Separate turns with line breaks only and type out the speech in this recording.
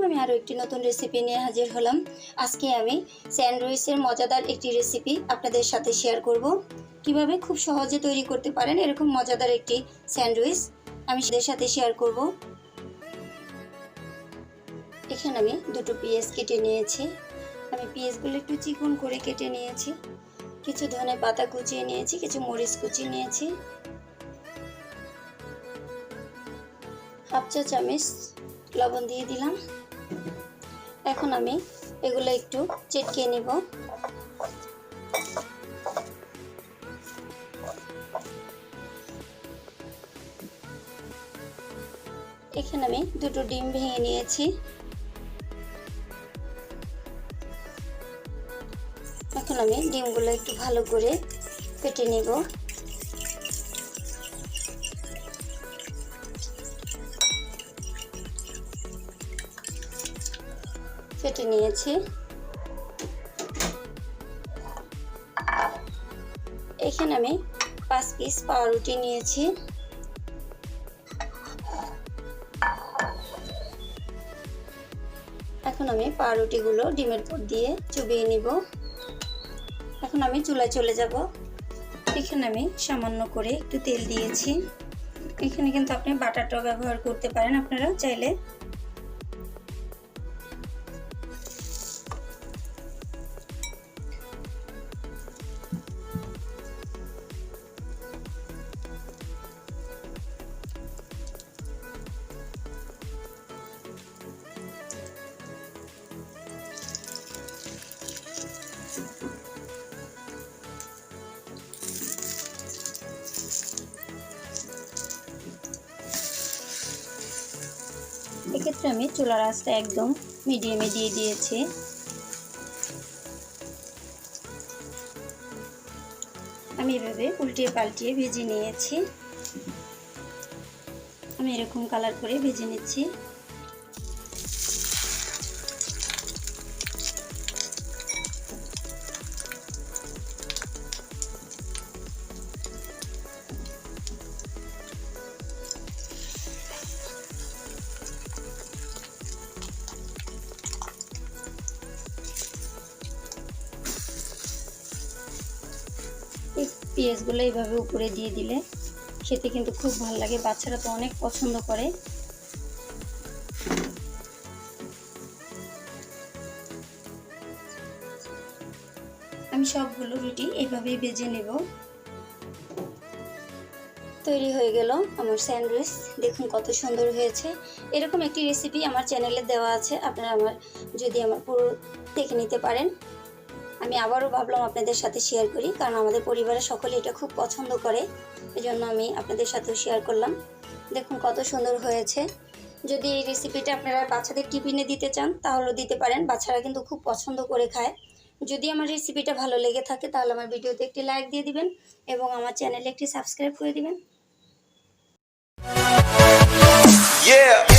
আমি আরও একটি নতুন রেসিপি নিয়ে হাজির হলাম। আজকে আমি স্যান্ডউইচের মজাদার একটি রেসিপি আপনাদের সাথে শেয়ার করব। কিভাবে খুব সহজে তৈরি করতে পারেন এরকম মজাদার একটি স্যান্ডউইচ আমি আপনাদের সাথে শেয়ার করব। এখানে আমি দুটো পেঁয়াজ কেটে নিয়েছি। আমি পেঁয়াজগুলো একটু চিকন করে কেটে নিয়েছি। কিছু ধনে পাতা কুচিয়ে নিয়েছি, কিছু মরিচ কুচিয়ে নিয়েছি, হাফ চা চামচ লবণ দিয়ে দিলাম। এখন আমি এগুলো একটু চেটকে নেব। এখানে আমি দুটো ডিম ভেঙে নিয়েছি। এখন আমি ডিমগুলো একটু ভালো করে ফেটে নেব। ফেটে নিয়েছি। এখানে আমি 5 পিস পাউরুটি নিয়েছি। এখন আমি পাউরুটিগুলো ডিমের উপর দিয়ে চুবিয়ে নিব। এখন আমি চুলায় চলে যাব। এখানে আমি সামান্য করে একটু তেল দিয়েছি। এখানে কিন্তু আপনি বাটারটাও ব্যবহার করতে পারেন আপনারা চাইলে। এক্ষেত্রে আমি চুলার আঁচটা একদম মিডিয়ামে দিয়ে দিয়েছি। আমি এভাবে উল্টিয়ে পাল্টিয়ে ভেজে নিয়েছি। আমি এরকম কালার করে ভেজে নিচ্ছি। পেঁয়াজগুলো এইভাবে উপরে দিয়ে দিলে খেতে কিন্তু খুব ভালো লাগে। বাচ্চারা তো অনেক পছন্দ করে। আমি সবগুলো রুটি এইভাবেই ভেজে নেব। তৈরি হয়ে গেল আমার স্যান্ডউইচ। দেখুন কত সুন্দর হয়েছে। এরকম একটি রেসিপি আমার চ্যানেলে দেওয়া আছে, আপনারা যদি আমার পুরো দেখে নিতে পারেন। আমি আবারও ভাবলাম আপনাদের সাথে শেয়ার করি, কারণ আমাদের পরিবারের সকলে এটা খুব পছন্দ করে, এজন্য আমি আপনাদের সাথেও শেয়ার করলাম। দেখুন কত সুন্দর হয়েছে। যদি এই রেসিপিটা আপনারা বাচ্চাদের টিফিনে দিতে চান তাহলেও দিতে পারেন, বাচ্চারা কিন্তু খুব পছন্দ করে খায়। যদি আমার রেসিপিটা ভালো লেগে থাকে তাহলে আমার ভিডিওতে একটি লাইক দিয়ে দিবেন এবং আমার চ্যানেলে একটি সাবস্ক্রাইব করে দিবেন।
Yeah.